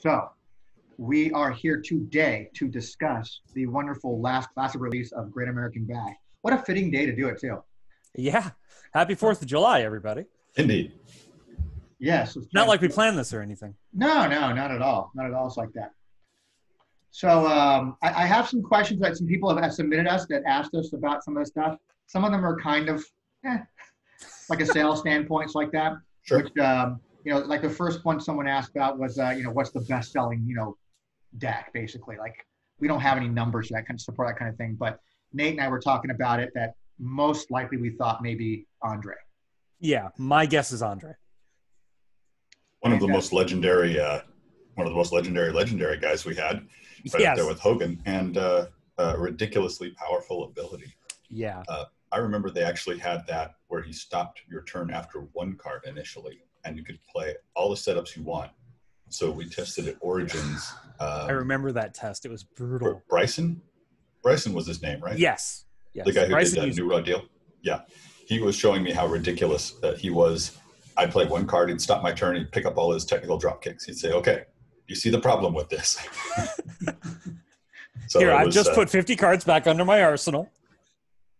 So we are here today to discuss the wonderful last classic release of Great American Bash. What a fitting day to do it, too. Yeah. Happy 4th of July, everybody. Indeed. Yes. Not like we planned this or anything. No, not at all. Not at all. It's like that. So I have some questions that some people have submitted us that asked us about some of the stuff. Some of them are kind of like a sales standpoint, like that. Sure. Which, like the first one someone asked about was, what's the best-selling, deck, basically. Like, we don't have any numbers that can support that kind of thing. But Nate and I were talking about it that most likely we thought maybe Andre. Yeah, my guess is Andre. One of the most legendary guys we had right up there with Hogan, and ridiculously powerful ability. Yeah. I remember they actually had that where he stopped your turn after one card initially, and you could play all the setups you want. So we tested at Origins. I remember that test. It was brutal. Bryson was his name, right? Yes. The guy who did that New Raw deal? Yeah. He was showing me how ridiculous he was. I'd play one card, he'd stop my turn, he'd pick up all his technical drop kicks. He'd say, okay, you see the problem with this? So here, I've just put 50 cards back under my arsenal.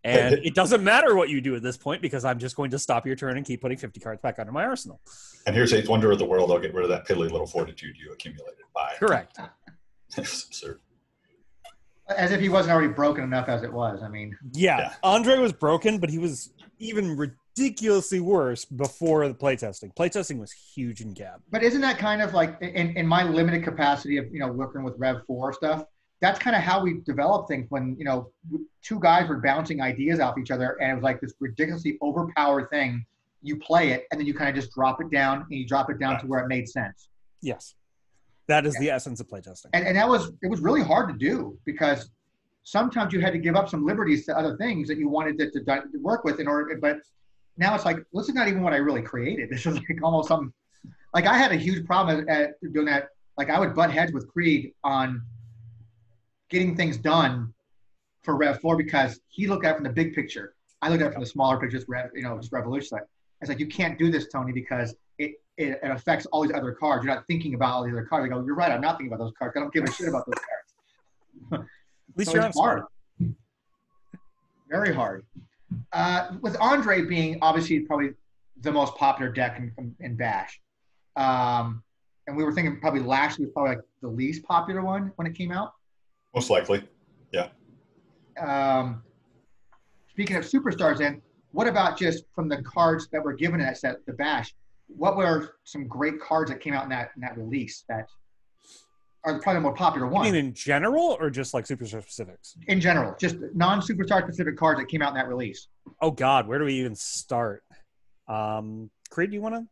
And it doesn't matter what you do at this point because I'm just going to stop your turn and keep putting 50 cards back under my arsenal. And here's Eighth Wonder of the World. I'll get rid of that piddly little fortitude you accumulated by. Correct. It's absurd. As if he wasn't already broken enough as it was. I mean. Yeah. Andre was broken, but he was even ridiculously worse before the playtesting. Playtesting was huge in Gab. But isn't that kind of like, in my limited capacity of, working with Rev 4 stuff, that's kind of how we developed things when, two guys were bouncing ideas off each other and it was like this ridiculously overpowered thing. You play it and then you kind of just drop it down and you drop it down to where it made sense. Yes. That is the essence of playtesting. And it was really hard to do because sometimes you had to give up some liberties to other things that you wanted to work with in order, but now it's like, this is not even what I really created. This is like almost something, like I had a huge problem at doing that. Like I would butt heads with Creed on getting things done for Rev 4 because he looked at it from the big picture. I looked at it from the smaller picture, just Revolution side. It's like, you can't do this, Tony, because it affects all these other cards. You're not thinking about all the other cards. I go, you're right, I'm not thinking about those cards. I don't give a shit about those cards. At least you're hard. Very hard. With Andre being obviously probably the most popular deck in Bash. And we were thinking probably Lashley was probably like the least popular one when it came out. Most likely, yeah. Speaking of superstars, then, what about just from the cards that were given in that set, the Bash? What were some great cards that came out in that release that are probably the more popular ones? You mean in general or just like superstar specifics? In general, just non-superstar specific cards that came out in that release. Oh, God, where do we even start? Creed, do you want to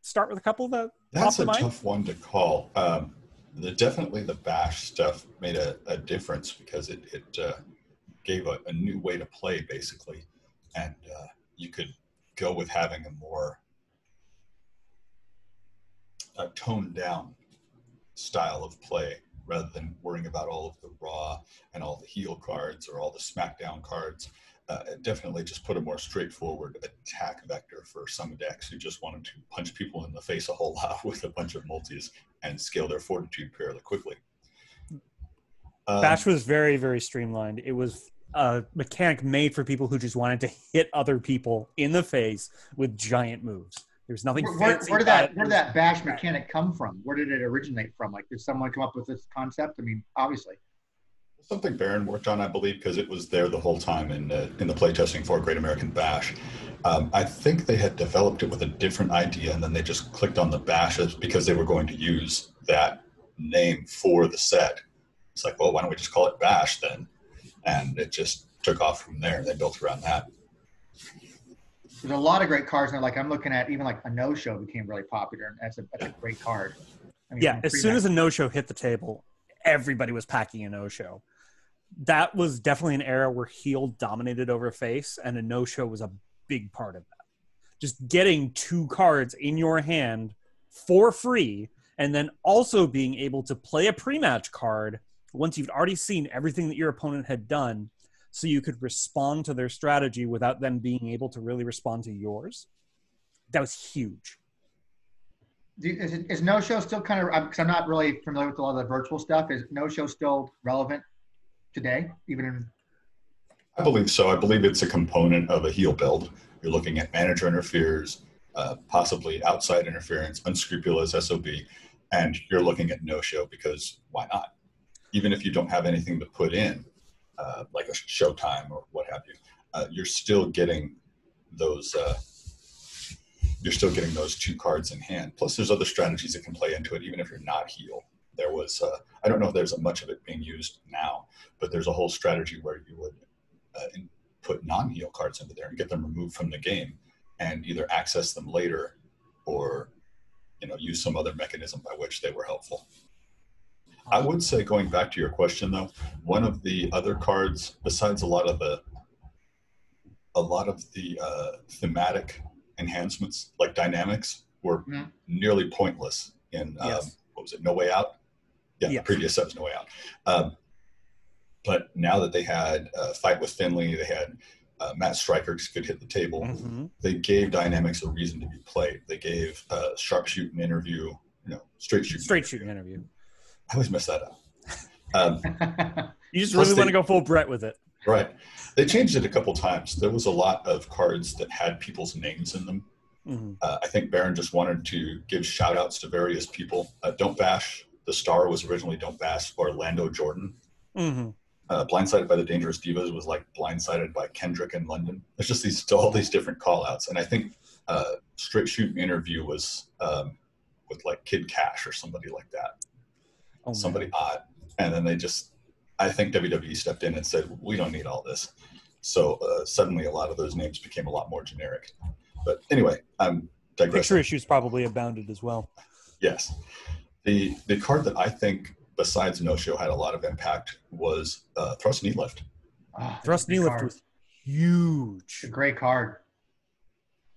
start with a couple that That's a mind? tough one to call. Definitely the Bash stuff made a difference because it gave a new way to play, basically. And you could go with having a more toned down style of play rather than worrying about all of the Raw and all the heel cards or all the SmackDown cards. It definitely just put a more straightforward attack vector for some decks who just wanted to punch people in the face a whole lot with a bunch of multis and scale their fortitude fairly quickly. Bash was very, very streamlined. It was a mechanic made for people who just wanted to hit other people in the face with giant moves. There's nothing fancy. Where did that Bash mechanic come from? Where did it originate from? Like, did someone come up with this concept? I mean, obviously. Something Baron worked on, I believe, because it was there the whole time in the playtesting for Great American Bash. I think they had developed it with a different idea, and then they just clicked on the Bash because they were going to use that name for the set. It's like, well, why don't we just call it Bash then? And it just took off from there, and they built around that. There's a lot of great cards, and like I'm looking at even like a no-show became really popular, and that's a great card. I mean, yeah, as soon as a no-show hit the table, everybody was packing a no-show. That was definitely an era where heel dominated over face, and a no-show was a big part of that. Just getting 2 cards in your hand for free, and then also being able to play a pre-match card once you've already seen everything that your opponent had done, so you could respond to their strategy without them being able to really respond to yours. That was huge. Is no show still kind of? Because I'm not really familiar with a lot of the virtual stuff. Is no show still relevant today, even in? I believe so. I believe it's a component of a heel build. You're looking at manager interferes, possibly outside interference, unscrupulous SOB, and you're looking at no show because why not? Even if you don't have anything to put in, like a Showtime or what have you, you're still getting those. You're still getting those two cards in hand. Plus, there's other strategies that can play into it, even if you're not heel. There was, I don't know if there's much of it being used now, but there's a whole strategy where you would put non-heel cards into there and get them removed from the game, and either access them later, or use some other mechanism by which they were helpful. I would say, going back to your question though, one of the other cards, besides a lot of the thematic enhancements like dynamics, were nearly pointless in what was it, No Way Out? Yeah, yes. The previous set was No Way Out. But now that they had Fight with Finley, they had Matt Stryker could hit the table. Mm-hmm. They gave dynamics a reason to be played. They gave sharpshooting interview, straight shooting interview. I always mess that up. You just really want to go full Brett with it. Right. They changed it a couple times. There was a lot of cards that had people's names in them. Mm-hmm. I think Baron just wanted to give shout outs to various people. Don't Bash, the star was originally Don't Bash Orlando Jordan. Mm-hmm. Blindsided by the Dangerous Divas was like Blindsided by Kendrick in London. There's just all these different call outs. And I think Straight Shooting Interview was with like Kid Cash or somebody like that. Oh, somebody odd. And then I think WWE stepped in and said, we don't need all this. So suddenly a lot of those names became a lot more generic. But anyway, I'm digressing. Picture issues probably abounded as well. Yes. The card that I think, besides No Show, had a lot of impact was Thrust Knee Lift. Oh, Thrust Knee Lift was huge. It's a great card.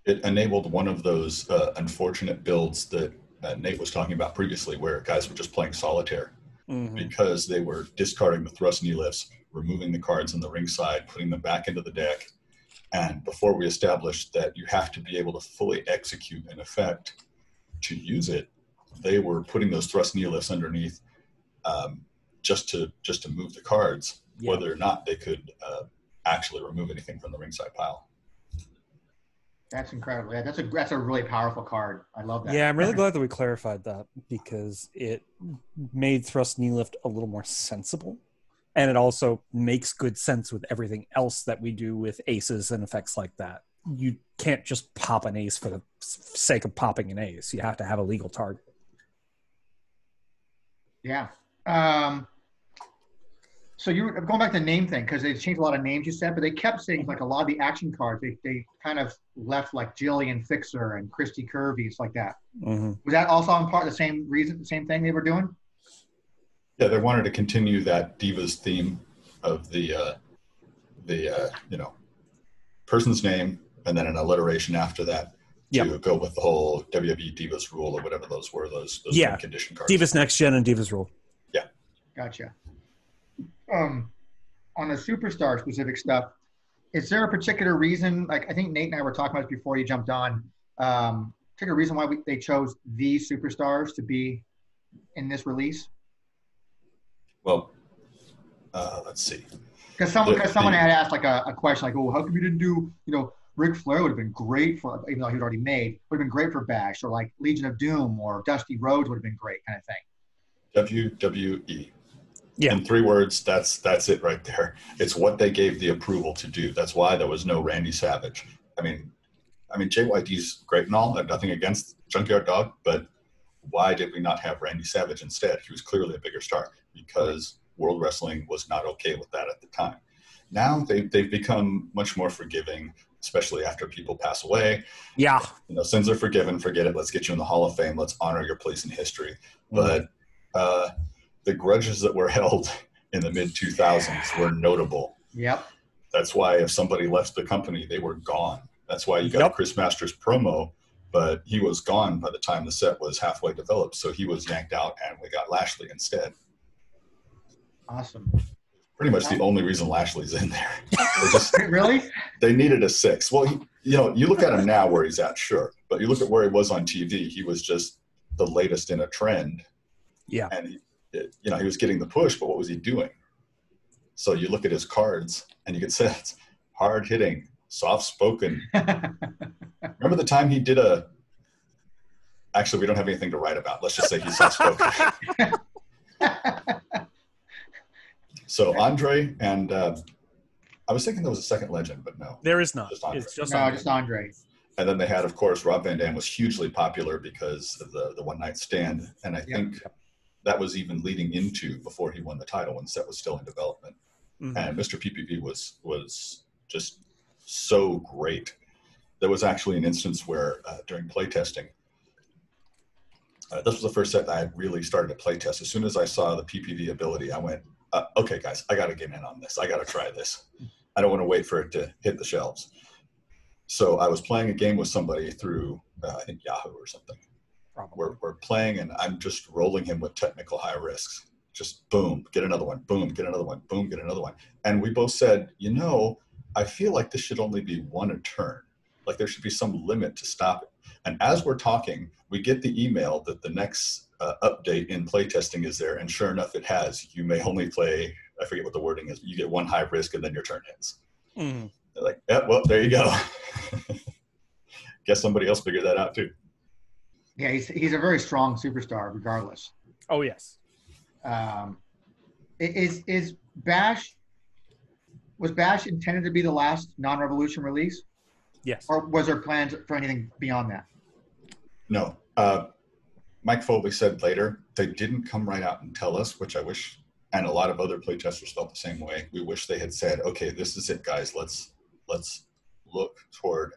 It enabled one of those unfortunate builds that Nate was talking about previously, where guys were just playing solitaire. Mm-hmm. Because they were discarding the thrust knee lifts, removing the cards on the ringside, putting them back into the deck. And before we established that you have to be able to fully execute an effect to use it, they were putting those thrust knee lifts underneath just to move the cards, whether or not they could actually remove anything from the ringside pile. That's incredible. Yeah, that's a really powerful card. I love that. Yeah, I'm really glad that we clarified that, because it made Thrust Knee Lift a little more sensible. And it also makes good sense with everything else that we do with aces and effects like that. You can't just pop an ace for the sake of popping an ace. You have to have a legal target. Yeah. So you're going back to the name thing, because they changed a lot of names you said, but they kept saying like a lot of the action cards. They kind of left like Jillian Fixer and Christy Curvy, like that. Mm-hmm. Was that also on part of the same reason, the same thing they were doing? Yeah, they wanted to continue that Divas theme of the person's name and then an alliteration after that to go with the whole WWE Divas rule or whatever those were. Those condition cards. Divas Next Gen and Divas Rule. Yeah. Gotcha. On the superstar specific stuff, is there a particular reason, like I think Nate and I were talking about this before you jumped on, particular reason why they chose these superstars to be in this release? Well, let's see. Because someone had asked like a question like, oh, how come you didn't do, Ric Flair would have been great for, even though he'd already made, would have been great for Bash, or like Legion of Doom or Dusty Rhodes would have been great, kind of thing. WWE. Yeah. In 3 words, that's it right there. It's what they gave the approval to do. That's why there was no Randy Savage. I mean, JYD's great and all. I have nothing against Junkyard Dog, but why did we not have Randy Savage instead? He was clearly a bigger star, because World Wrestling was not okay with that at the time. Now they've become much more forgiving, especially after people pass away. Yeah. Sins are forgiven. Forget it. Let's get you in the Hall of Fame. Let's honor your place in history. Mm-hmm. But the grudges that were held in the mid-2000s were notable. Yep. That's why if somebody left the company, they were gone. That's why you got Chris Masters promo, but he was gone by the time the set was halfway developed. So he was yanked out, and we got Lashley instead. Awesome. Pretty much the only reason Lashley's in there. Really? They needed a 6. Well, you look at him now where he's at, sure. But you look at where he was on TV, he was just the latest in a trend. Yeah. And he was getting the push, but what was he doing? So you look at his cards and you could say it's hard hitting, soft spoken. Remember the time he did actually, we don't have anything to write about. Let's just say he's soft spoken. So Andre and I was thinking there was a second legend, but no. There is not. It's just Andre. Just Andre. And then they had, of course, Rob Van Dam was hugely popular because of the one night stand. And I think that was even leading into before he won the title when Set was still in development. Mm-hmm. And Mr. PPV was just so great. There was actually an instance where during playtesting, this was the first set that I really started to playtest. As soon as I saw the PPV ability, I went, okay, guys, I got to get in on this. I got to try this. I don't want to wait for it to hit the shelves. So I was playing a game with somebody through, I think, Yahoo or something. We're playing, and I'm just rolling him with technical high risks. Just boom, get another one, boom, get another one, boom, get another one. And we both said, I feel like this should only be one a turn. Like there should be some limit to stop it. And as we're talking, we get the email that the next update in playtesting is there. And sure enough, it has. You may only play, I forget what the wording is, you get one high risk and then your turn ends. Mm. They're like, yeah, well, there you go. Guess somebody else figured that out too. Yeah, he's a very strong superstar regardless. Oh, yes. Is Bash, was Bash intended to be the last non-Revolution release? Yes. Or was there plans for anything beyond that? No. Mike Foley said later, they didn't come right out and tell us, which I wish, and a lot of other playtesters felt the same way. We wish they had said, okay, this is it, guys. Let's look toward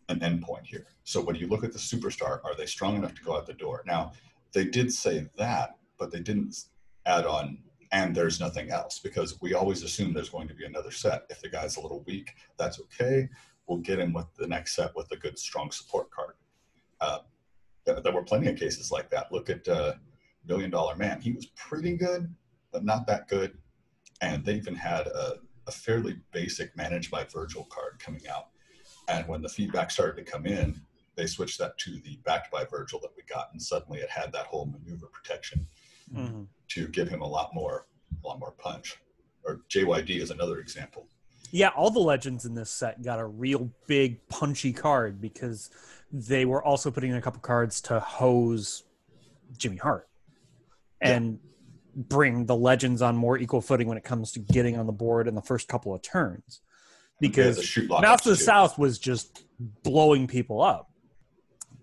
an endpoint here. So when you look at the superstar, are they strong enough to go out the door? Now, they did say that, but they didn't add on, and there's nothing else, because we always assume there's going to be another set. If the guy's a little weak, that's okay. We'll get him with the next set with a good, strong support card. There were plenty of cases like that. Look at $1 Million Man. He was pretty good, but not that good. And they even had a fairly basic Managed by Virgil card coming out. And when the feedback started to come in, they switched that to the Backed by Virgil that we got, and suddenly it had that whole maneuver protection to give him a lot more punch. Or JYD is another example. Yeah, all the legends in this set got a real big punchy card because they were also putting in a couple cards to hose Jimmy Hart and bring the legends on more equal footing when it comes to getting on the board in the first couple of turns. Because Mouth of the South was just blowing people up.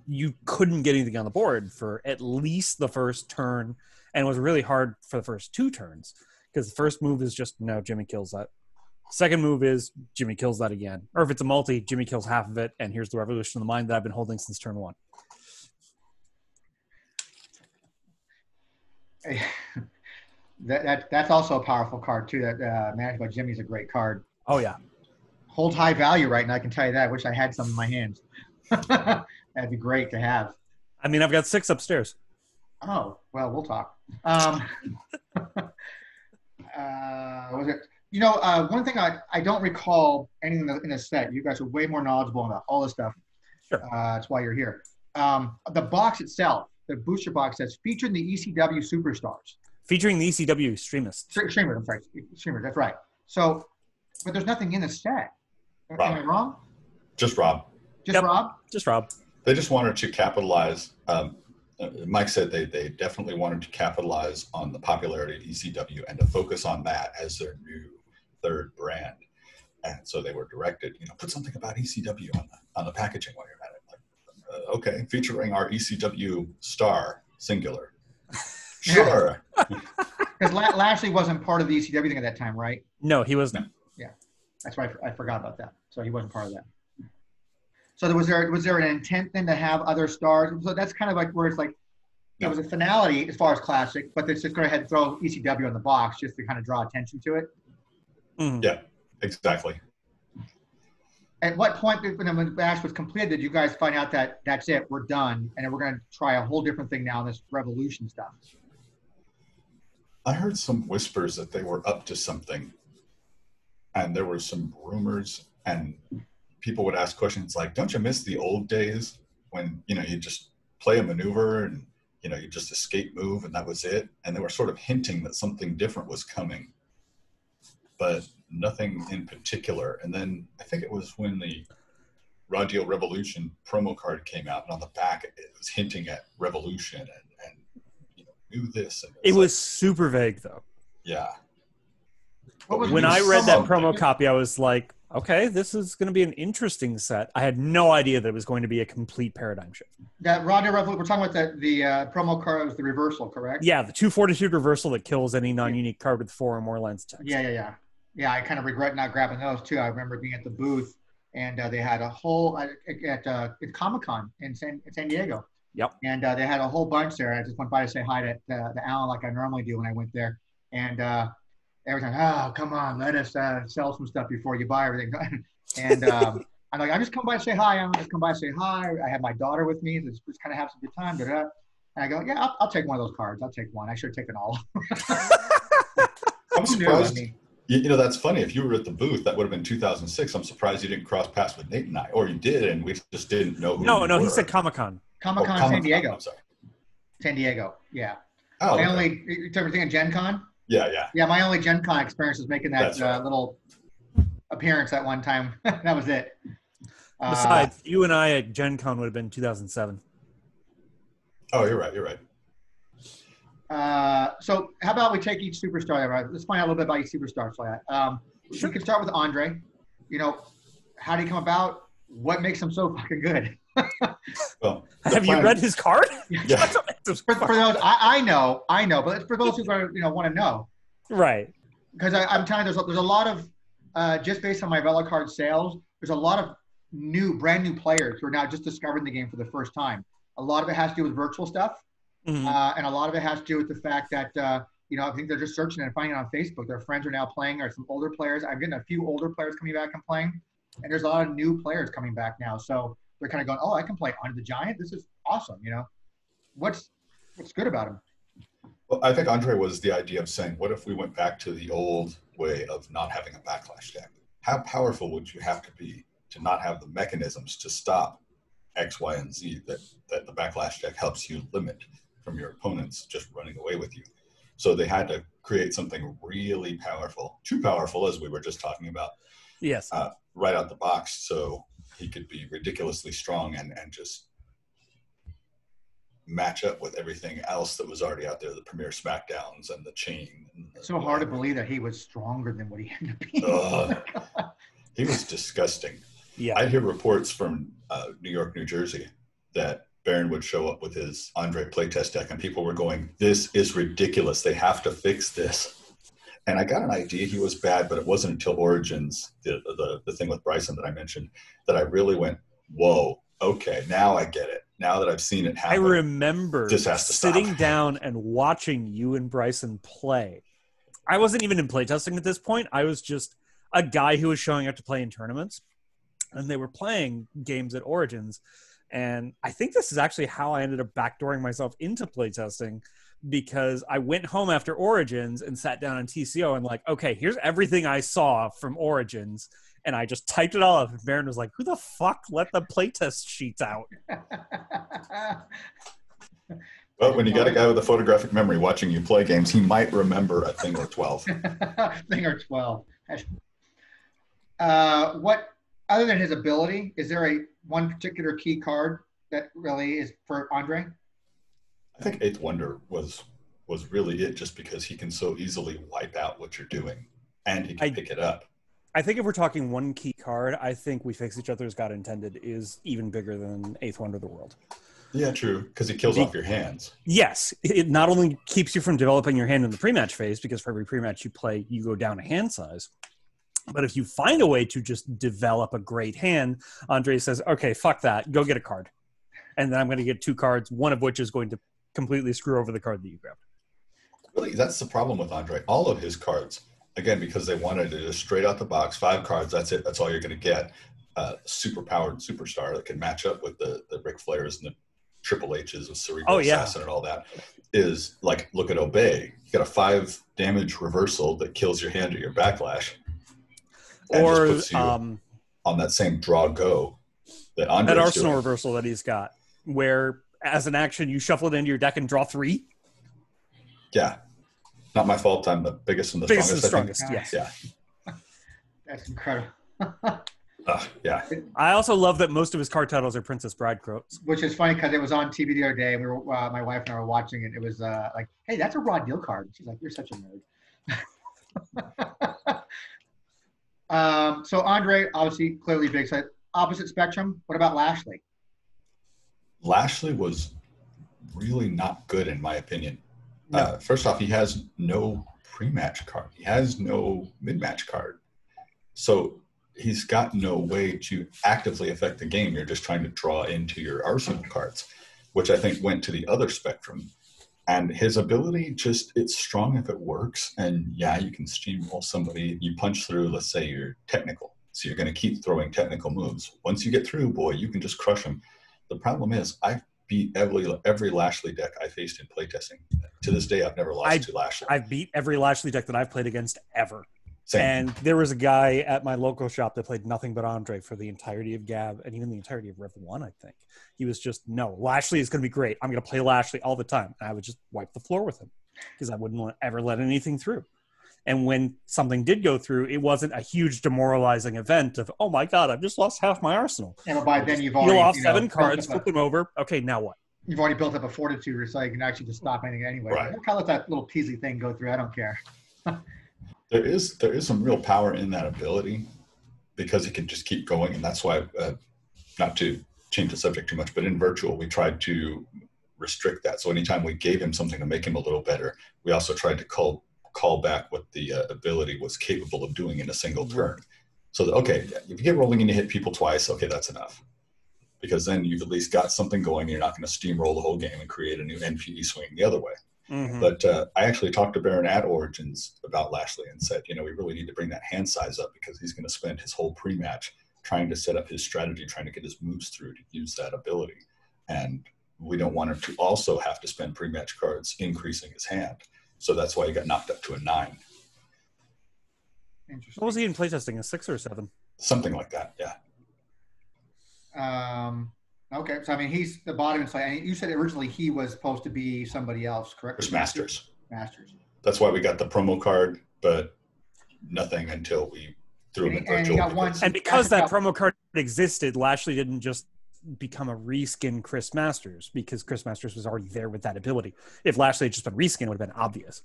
You couldn't get anything on the board for at least the first turn, and it was really hard for the first two turns because the first move is just, no, Jimmy kills that. Second move is Jimmy kills that again. Or if it's a multi, Jimmy kills half of it, and here's the Revolution of the Mind that I've been holding since turn one. That's also a powerful card, too. That Managed by Jimmy is a great card. Oh, yeah. Holds high value right now, I can tell you that. I wish I had some in my hands. That'd be great to have. I mean, I've got 6 upstairs. Oh, well, we'll talk. Was it? One thing I don't recall anything in the set. You guys are way more knowledgeable about all this stuff. Sure. That's why you're here. The box itself, the booster box that's featuring the ECW superstars. Featuring the ECW extremists. Streamers, I'm sorry. Streamers, that's right. So, but there's nothing in the set. Am I wrong? Just Rob. Rob? Just Rob. They just wanted to capitalize. Mike said they definitely wanted to capitalize on the popularity of ECW and to focus on that as their new third brand. And so they were directed, put something about ECW on the packaging while you're at it. Like, okay, featuring our ECW star, singular. Sure. Because Lashley wasn't part of the ECW thing at that time, right? No, he wasn't. Yeah, that's why I forgot about that. So he wasn't part of that. So was there an intent then to have other stars? So that's kind of like where it's like it was a finality as far as classic, but they just go ahead and throw ECW on the box just to kind of draw attention to it. Mm-hmm. Yeah, exactly. At what point, when Bash was completed, did you guys find out that that's it, we're done, and then we're going to try a whole different thing now, this Revolution stuff? I heard some whispers that they were up to something, and there were some rumors, and people would ask questions like, don't you miss the old days when, you just play a maneuver and, you just escape move and that was it. And they were sort of hinting that something different was coming, but nothing in particular. And then I think it was when the Raw Deal Revolution promo card came out, and on the back it was hinting at Revolution and do this. And it was super vague, though. Yeah. When I read that promo copy, I was like, okay, this is going to be an interesting set. I had no idea that it was going to be a complete paradigm shift. That Raw Deal Revolution, we're talking about the promo card was the reversal, correct? Yeah, the 2 Fortitude reversal that kills any non-unique card with 4 or more lens attacks. Yeah. Yeah, I kind of regret not grabbing those, too. I remember being at the booth, and they had a whole at Comic-Con in San Diego. Yep. And they had a whole bunch there. I just went by to say hi to the Alan like I normally do when I went there. And every time, oh, come on, let us sell some stuff before you buy everything. And I'm like, I'm just come by to say hi. I'm just come by to say hi. I have my daughter with me. Just kind of have some good time. Da-da. And I go, yeah, I'll take one of those cards. I'll take one. I should have taken all. I'm surprised. That's funny. If you were at the booth, that would have been 2006. I'm surprised you didn't cross paths with Nate and I. Or you did, and we just didn't know who you were. He said Comic-Con. Comic-Con San Diego. I'm sorry. San Diego, yeah. Oh, my only, you took everything at Gen Con? Yeah. Yeah, my only Gen Con experience was making that little appearance at one time. That was it. Besides, you and I at Gen Con would have been 2007. Oh, you're right. So how about we take each superstar there, right? Let's find out a little bit about each superstar. We can start with Andre. How did he come about? What makes him so fucking good? Well, have you read his card? Yeah. For those, I know, but for those who want to know, right? Because I'm telling you, there's a lot of just based on my VelaCard sales, there's a lot of brand new players who are now just discovering the game for the first time. A lot of it has to do with virtual stuff, and a lot of it has to do with the fact that I think they're just searching and finding it on Facebook. Their friends are now playing, or some older players. I'm getting a few older players coming back and playing, and there's a lot of new players coming back now. So they're kind of going, oh, I can play Andre the Giant. This is awesome. What's good about him? Well, I think Andre was the idea of saying, what if we went back to the old way of not having a backlash deck? How powerful would you have to be to not have the mechanisms to stop X, Y, and Z that the backlash deck helps you limit from your opponents just running away with you? So they had to create something really powerful, too powerful, as we were just talking about. Yes. Right out the box, so he could be ridiculously strong and just match up with everything else that was already out there, the Premier Smackdowns and the Chain. It's so hard to believe that he was stronger than what he ended up being. He was disgusting. Yeah. I hear reports from New York, New Jersey that Baron would show up with his Andre playtest deck and people were going, this is ridiculous. They have to fix this. And I got an idea he was bad, but it wasn't until Origins, the thing with Bryson that I mentioned, that I really went, whoa, okay, now I get it. Now that I've seen it happen. I remember this has to sitting stop. down and watching you and Bryson play. I wasn't even in playtesting at this point. I was just a guy who was showing up to play in tournaments. And they were playing games at Origins. And I think this is actually how I ended up backdooring myself into playtesting, because I went home after Origins and sat down on TCO and like, okay, here's everything I saw from Origins. And I just typed it all up. And Baron was like, who the fuck let the playtest sheets out? Well, when you got a guy with a photographic memory watching you play games, he might remember a thing or 12. Thing or 12. What, other than his ability, is there one particular key card that really is for Andre? I think Eighth Wonder was really it, just because he can so easily wipe out what you're doing, and he can pick it up. I think if we're talking one key card, I think We Fix Each Other as God Intended is even bigger than Eighth Wonder of the World. Yeah, true, because he kills off your hands. Yes, it not only keeps you from developing your hand in the pre-match phase, because for every pre-match you play, you go down a hand size. But if you find a way to just develop a great hand, Andre says, okay, fuck that, go get a card. And then I'm going to get 2 cards, one of which is going to completely screw over the card that you grabbed. Really, that's the problem with Andre. All of his cards, again, because they wanted to just straight out the box, 5 cards, that's it, that's all you're going to get. Super powered superstar that can match up with the Ric Flairs and the Triple H's with Cerebral Assassin and all that, is like, look at Obey. You got a 5 damage reversal that kills your hand or your backlash. And or just puts you on that same draw go that Andre's that Arsenal doing. reversal that he's got, where as an action, you shuffle it into your deck and draw 3. Yeah. Not my fault. I'm the biggest and the Biggest and strongest. strongest, yes. Yeah. That's incredible. Yeah. I also love that most of his card titles are Princess Bride quotes. Which is funny because it was on TV the other day. And we were, my wife and I were watching it. It was like, hey, that's a raw deal card. She's like, you're such a nerd. So Andre, obviously, clearly big side. Opposite spectrum. What about Lashley? Lashley was really not good, in my opinion. No. First off, he has no pre-match card. He has no mid-match card. So he's got no way to actively affect the game. You're just trying to draw into your arsenal cards, which I think went to the other spectrum. And his ability it's strong if it works. And yeah, you can steamroll somebody. You punch through, let's say you're technical. So you're going to keep throwing technical moves. Once you get through, boy, you can just crush them. The problem is I've beat every Lashley deck I faced in playtesting. To this day, I've never lost to Lashley. I've beat every Lashley deck that I've played against ever. Same. And there was a guy at my local shop that played nothing but Andre for the entirety of Gab and even the entirety of Rev 1, I think. He was just, no, Lashley is going to be great. I'm going to play Lashley all the time. And I would just wipe the floor with him because I wouldn't ever let anything through. And when something did go through, it wasn't a huge demoralizing event of, oh my God, I've just lost half my arsenal. And by then you've Peel already off 7 cards, flip them over. Okay, now what? You've already built up a fortitude, so you can actually just stop anything anyway. Right. I'll let that little Peasy thing go through. I don't care. There is some real power in that ability because it can just keep going. And that's why, not to change the subject too much, but in virtual, we tried to restrict that. So anytime we gave him something to make him a little better, we also tried to call back what the ability was capable of doing in a single turn. So that, okay, if you get rolling and you hit people twice, okay, that's enough. Because then you've at least got something going. And you're not going to steamroll the whole game and create a new NPE swing the other way. Mm-hmm. But I actually talked to Baron at Origins about Lashley and said, we really need to bring that hand size up because he's going to spend his whole pre-match trying to set up his strategy, trying to get his moves through to use that ability. And we don't want him to also have to spend pre-match cards increasing his hand. So that's why he got knocked up to a 9. Interesting. What was he in playtesting, a 6 or a 7? Something like that, yeah. Okay, so I mean, he's the bottom side. And you said originally he was supposed to be somebody else, correct? It was Masters. Masters. That's why we got the promo card, but nothing until we threw him in virtual. And because that promo card existed, Lashley didn't just become a reskin Chris Masters because Chris Masters was already there with that ability. If Lashley had just been reskin, it would have been obvious.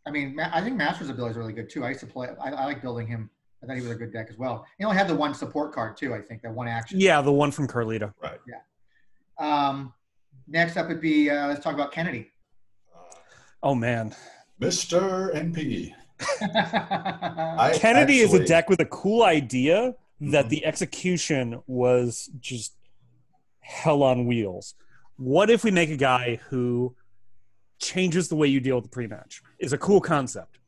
I mean, I think Masters' ability is really good too. I used to play. I like building him. I thought he was a good deck as well. He only had the one support card too. I think that one action. Yeah, the one from Carlito. Right. Yeah. Next up would be let's talk about Kennedy. Oh man, Mr. NPE. Kennedy is a deck with a cool idea that the execution was just hell on wheels. What if we make a guy who changes the way you deal with the pre-match? Is a cool concept.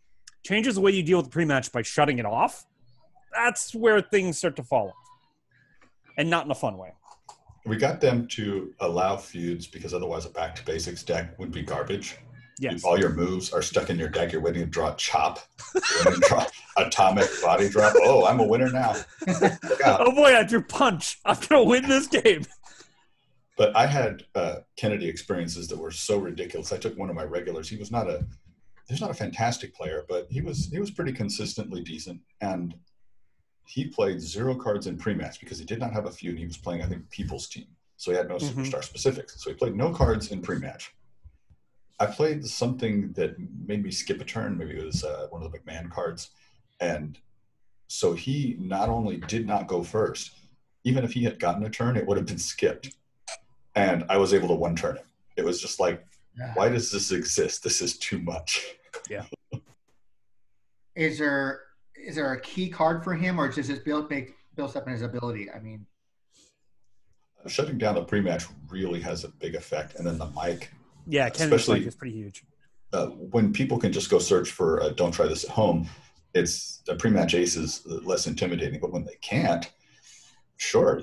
Changes the way you deal with the pre-match by shutting it off. That's where things start to fall off. And not in a fun way. We got them to allow feuds because otherwise a back to basics deck would be garbage. Yes. All your moves are stuck in your deck. You're waiting to draw Chop. You're waiting to draw Atomic Body Drop. Oh, I'm a winner now. Oh boy, I drew Punch. I'm going to win this game. But I had Kennedy experiences that were so ridiculous. I took one of my regulars. He's not a fantastic player, but he was pretty consistently decent. And he played 0 cards in pre-match because he did not have a feud. He was playing, I think, People's Team. So he had no superstar specifics. So he played no cards in pre-match. I played something that made me skip a turn. Maybe it was one of the McMahon cards. And so he not only did not go first, even if he had gotten a turn, it would have been skipped. And I was able to one-turn him. It was just like, why does this exist? This is too much. Yeah. Is there a key card for him, or does this build up in his ability? I mean, shutting down the pre-match really has a big effect, and then the mic. Yeah, Kennedy's mic is pretty huge. When people can just go search for "Don't try this at home," it's the pre-match ace is less intimidating. But when they can't, sure,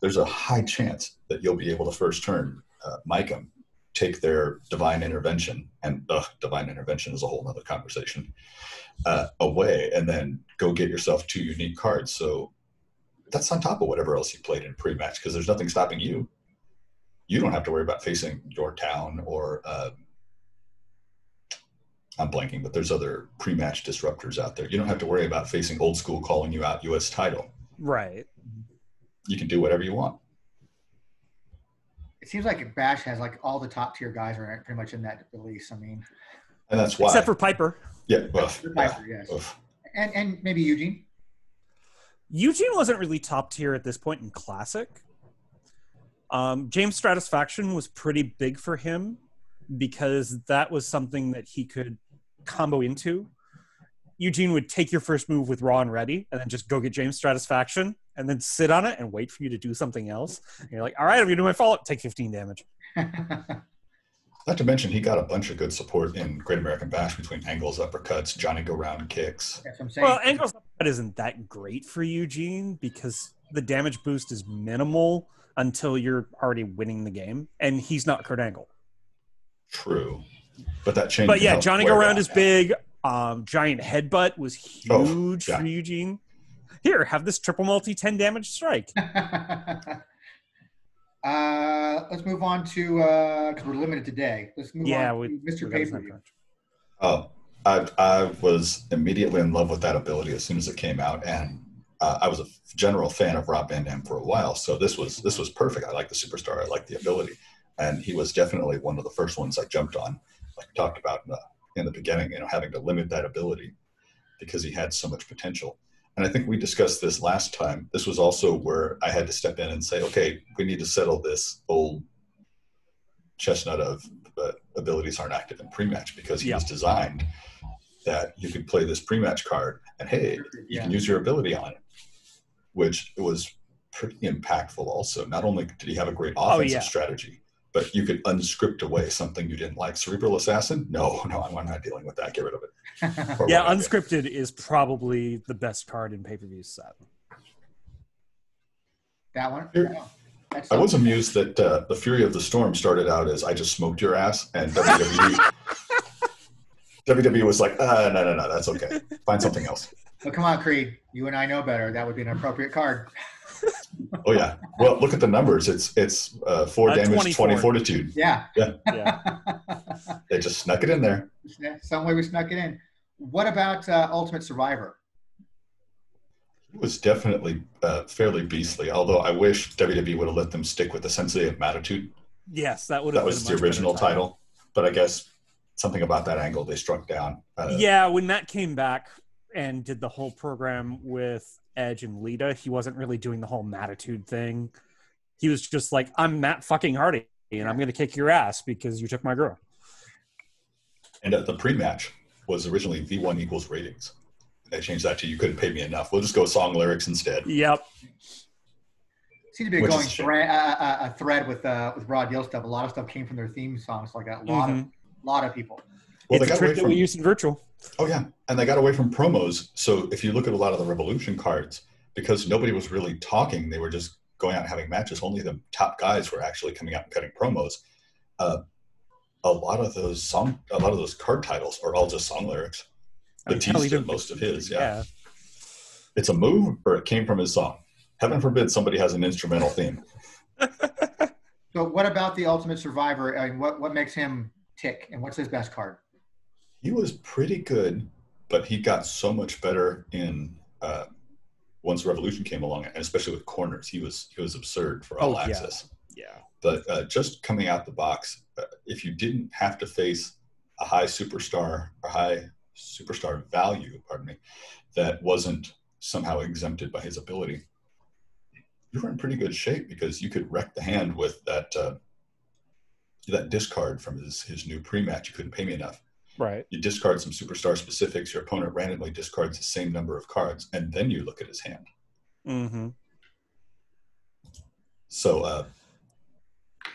there's a high chance that you'll be able to first turn mic them, take their divine intervention, and divine intervention is a whole other conversation, away, and then go get yourself 2 unique cards. So that's on top of whatever else you played in pre-match because there's nothing stopping you. you don't have to worry about facing Yorktown or I'm blanking, but there's other pre-match disruptors out there. You don't have to worry about facing Old School calling you out U.S. title. Right. You can do whatever you want. It seems like Bash has like all the top tier guys are pretty much in that release. I mean, and that's why. Except for Piper. Yeah. Piper, yes. And maybe Eugene. Eugene wasn't really top tier at this point in Classic. James Stratisfaction was pretty big for him because that was something that he could combo into. Eugene would take your first move with Raw and Ready and then just go get James Stratisfaction and then sit on it and wait for you to do something else. And you're like, all right, I'm going to do my follow-up. Take 15 damage. Not to mention, he got a bunch of good support in Great American Bash between angles, uppercuts, Johnny Go-Round kicks. That's what I'm saying. Well, angles uppercut isn't that great for Eugene because the damage boost is minimal until you're already winning the game, and he's not Kurt Angle. True. But that changed. But yeah, Johnny Go-Round is big. Giant Headbutt was huge for Eugene. Here, have this triple multi 10 damage strike. Let's move on to because we're limited today. Let's move on to Mr. Pay-Per-View. Oh, I was immediately in love with that ability as soon as it came out, and I was a general fan of Rob Van Dam for a while, so this was perfect. I like the superstar, I like the ability, and he was definitely one of the first ones I jumped on, like we talked about in the beginning, having to limit that ability because he had so much potential. And I think we discussed this last time. This was also where I had to step in and say, okay, we need to settle this old chestnut of abilities aren't active in pre-match, because he was designed that you could play this pre-match card and, hey, you can use your ability on it, which was pretty impactful also. Not only did he have a great offensive strategy, but you could unscript away something you didn't like. Cerebral Assassin? No, I'm not dealing with that. Get rid of it. Unscripted is probably the best card in pay-per-view set. That one? I was amused that the Fury of the Storm started out as I just smoked your ass, and WWE was like, no, that's okay. Find something else. Well, come on, Creed. You and I know better. That would be an appropriate card. Oh, yeah. Well, look at the numbers. It's 4 damage, 20 fortitude. Yeah. They just snuck it in there. Some way we snuck it in. What about Ultimate Survivor? He was definitely fairly beastly, although I wish WWE would have let them stick with the Sensei of Matitude. Yes, that would have been was the original title. But I guess something about that angle they struck down. When Matt came back and did the whole program with Edge and Lita, he wasn't really doing the whole Matitude thing. He was just like, I'm Matt fucking Hardy, and I'm going to kick your ass because you took my girl. And the pre-match was originally V1 equals ratings. They changed that to you couldn't pay me enough. We'll just go song lyrics instead. Yep. Seemed to be going a thread with Raw Deal stuff. A lot of stuff came from their theme songs, like a lot of people. Well, it's a trick that we use in virtual. Oh, yeah. And they got away from promos. So if you look at a lot of the Revolution cards, because nobody was really talking, they were just going out and having matches. Only the top guys were actually coming out and cutting promos. A lot of those card titles are all just song lyrics. Batista, most of his, It's a move, or it came from his song. Heaven forbid somebody has an instrumental theme. So what about the Ultimate Survivor? I mean, what makes him tick, and what's his best card? He was pretty good, but he got so much better in once Revolution came along, and especially with corners, he was absurd for all access. Yeah. But just coming out the box, if you didn't have to face a high superstar value, that wasn't somehow exempted by his ability, you were in pretty good shape because you could wreck the hand with that discard from his new pre-match. You couldn't pay me enough. Right. You discard some superstar specifics. Your opponent randomly discards the same number of cards, and then you look at his hand. Mm-hmm. So,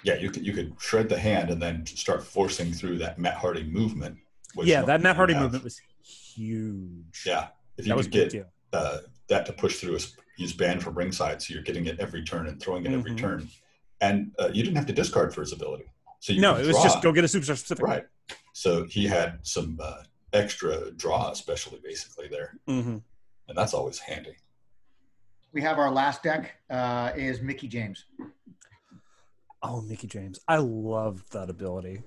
you could shred the hand and then start forcing through that Matt Hardy movement. That Matt Hardy movement was huge. Yeah. If you could get that to push through, he's banned from ringside, so you're getting it every turn and throwing it every turn. And you didn't have to discard for his ability. So it was just go get a superstar specific. Right. So he had some extra draw, especially basically there. Mm-hmm. And that's always handy. We have our last deck is Mickie James. Oh, Mickie James. I loved that ability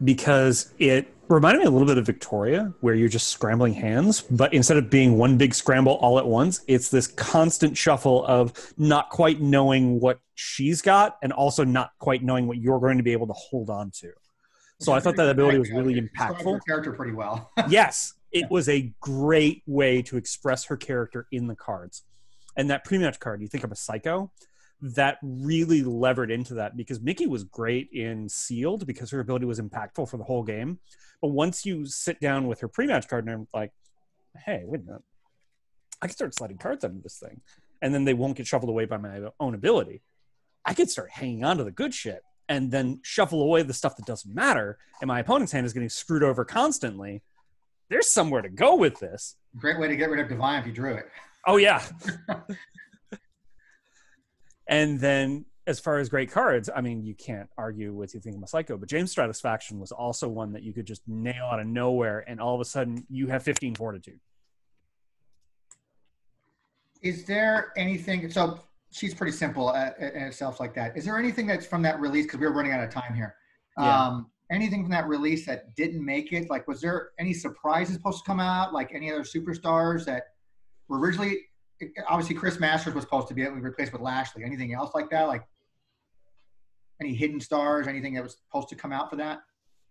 because it reminded me a little bit of Victoria, where you're just scrambling hands, but instead of being one big scramble all at once, it's this constant shuffle of not quite knowing what she's got and also not quite knowing what you're going to be able to hold on to. So I thought that ability was really impactful. Her character pretty well. Yes, it was a great way to express her character in the cards. And that pre-match card, you think of a Psycho, that really levered into that, because Mickie was great in Sealed because her ability was impactful for the whole game. But once you sit down with her pre-match card and I'm like, hey, wait a minute, I can start sliding cards out of this thing, and then they won't get shuffled away by my own ability. I could start hanging on to the good shit and then shuffle away the stuff that doesn't matter, and my opponent's hand is getting screwed over constantly. There's somewhere to go with this. Great way to get rid of Divine if you drew it. Oh, yeah. And then as far as great cards, I mean, you can't argue with You Think I'm a Psycho, but James Stratisfaction was also one that you could just nail out of nowhere, and all of a sudden you have 15 fortitude. Is there anything, so she's pretty simple in itself like that. Is there anything that's from that release, because we're running out of time here, anything from that release that didn't make it? Like, was there any surprises supposed to come out, like any other superstars that were originally, obviously Chris Masters was supposed to be replaced with Lashley. Anything else like that? Like any hidden stars, anything that was supposed to come out for that?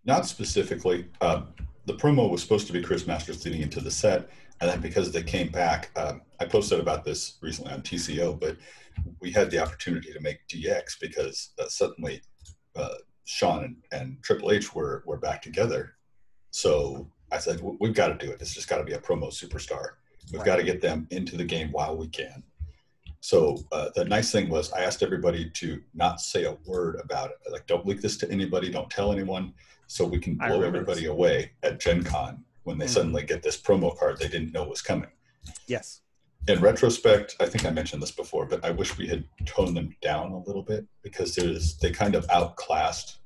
Not specifically. The promo was supposed to be Chris Masters leading into the set, and then because they came back, I posted about this recently on TCO, but we had the opportunity to make DX because suddenly Shawn and Triple H were back together. So I said, we've got to do it. It's just got to be a promo superstar. We've got to get them into the game while we can. So the nice thing was I asked everybody to not say a word about it. Like, don't leak this to anybody. Don't tell anyone. So we can blow everybody away at Gen Con when they suddenly get this promo card they didn't know was coming. Yes. In retrospect, I think I mentioned this before, but I wish we had toned them down a little bit because they kind of outclassed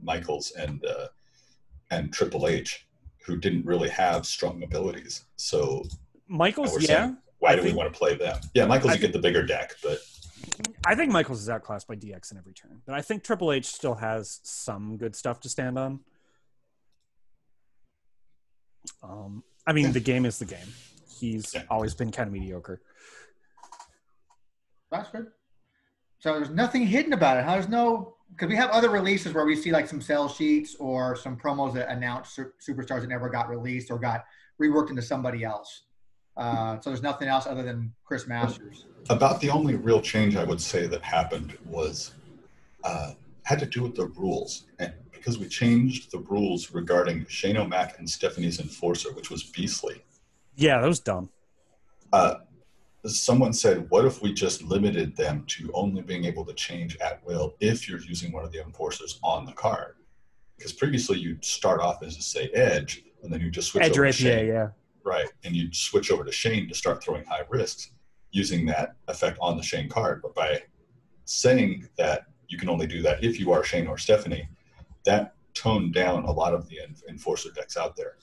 Michaels and Triple H, who didn't really have strong abilities. So Michaels, saying, why do we want to play them? Yeah, Michaels, you get the bigger deck, but I think Michaels is outclassed by DX in every turn. But I think Triple H still has some good stuff to stand on. I mean, the game is the game. He's always been kind of mediocre. That's good. So there's nothing hidden about it. There's no, because we have other releases where we see like some sell sheets or some promos that announce superstars that never got released or got reworked into somebody else. So there's nothing else other than Chris Masters. About the only real change I would say that happened was had to do with the rules. And because we changed the rules regarding Shane O'Mac and Stephanie's Enforcer, which was beastly. Yeah, that was dumb. Someone said, what if we just limited them to only being able to change at will if you're using one of the Enforcers on the card? Because previously you'd start off as, say, Edge, and then you just switch over to Shane. Yeah. Right, and you'd switch over to Shane to start throwing high risks using that effect on the Shane card. But by saying that you can only do that if you are Shane or Stephanie, that toned down a lot of the Enforcer decks out there.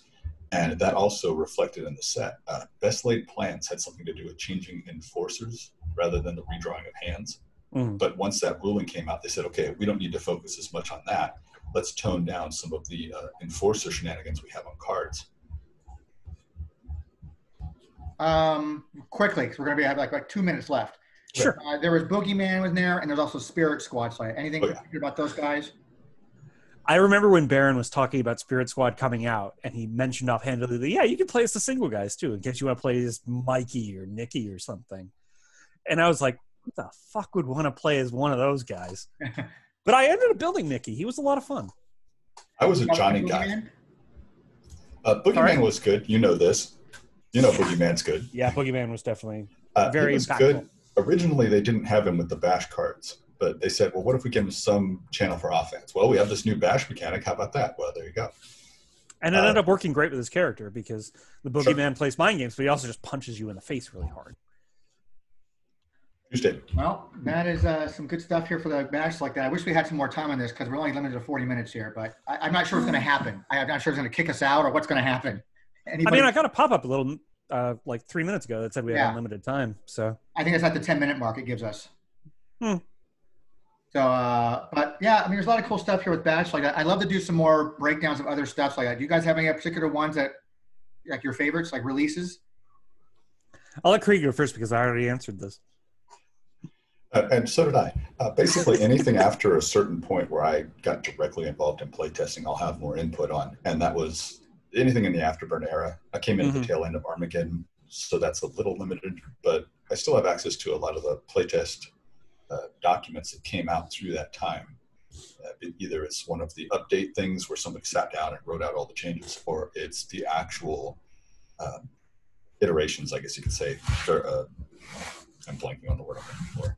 And that also reflected in the set. Best Laid Plans had something to do with changing Enforcers rather than the redrawing of hands. But once that ruling came out, they said, okay, we don't need to focus as much on that. Let's tone down some of the Enforcer shenanigans we have on cards. Quickly, because we're going to have like 2 minutes left. Sure. There was Boogeyman was there, and there's also Spirit Squad. So anything about those guys? I remember when Baron was talking about Spirit Squad coming out, and he mentioned offhandedly, yeah, you can play as the single guys too, in case you want to play as Mikey or Nikki or something. And I was like, who the fuck would want to play as one of those guys? But I ended up building Nikki. He was a lot of fun. I was a Johnny guy. Boogeyman was good. You know this. You know Boogeyman's good. Yeah, Boogeyman was definitely very impactful. Good. Originally, they didn't have him with the bash cards, but they said, well, what if we give him some channel for offense? Well, we have this new bash mechanic. How about that? Well, there you go. And it ended up working great with his character because the Boogeyman plays mind games, but he also just punches you in the face really hard. Tuesday. Well, that is some good stuff here for the bash like that. I wish we had some more time on this because we're only limited to 40 minutes here, but I'm not sure what's going to happen. I'm not sure it's going to kick us out or what's going to happen. Anybody? I mean, I got a pop-up a little like 3 minutes ago that said we had unlimited time. So I think it's at the 10-minute mark it gives us. So, but yeah, I mean, there's a lot of cool stuff here with Bash. Like, I love to do some more breakdowns of other stuff. Like, do you guys have any particular ones that, like, your favorites, like releases? I'll let Craig go first because I already answered this. And so did I. Basically, anything after a certain point where I got directly involved in playtesting, I'll have more input on. And that was anything in the Afterburn era. I came in at the tail end of Armageddon, so that's a little limited, but I still have access to a lot of the playtest documents that came out through that time. Either it's one of the update things where somebody sat down and wrote out all the changes, or it's the actual iterations, I guess you could say. I'm blanking on the word I'm looking for.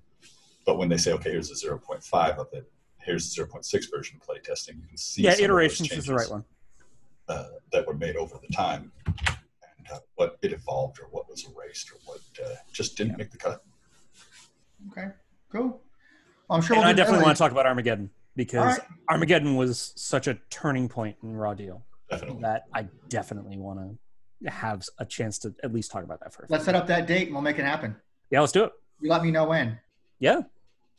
But when they say, okay, here's the 0.5 of it, here's the 0.6 version of playtesting, you can see iterations is the right one. That were made over the time, and what it evolved or what was erased or what just didn't make the cut. Okay, cool. Well, I'm sure I definitely want to talk about Armageddon because Armageddon was such a turning point in Raw Deal that I definitely want to have a chance to at least talk about that first. Let's set up that date and we'll make it happen. Yeah, let's do it. You let me know when. Yeah.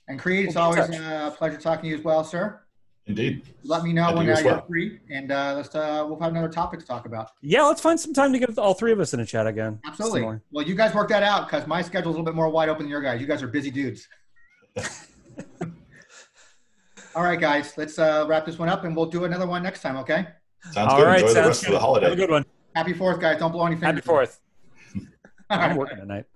And Creed, it's always a pleasure talking to you as well, sir. Indeed. Let me know when you're free, and we'll have another topic to talk about. Yeah, let's find some time to get all three of us in a chat again. Absolutely. Well, you guys work that out because my schedule's a little bit more wide open than your guys. You guys are busy dudes. All right, guys, let's wrap this one up, and we'll do another one next time, okay? Sounds good. Enjoy the rest of the holiday. Have a good one. Happy 4th, guys. Don't blow anything. Happy 4th. I'm working tonight.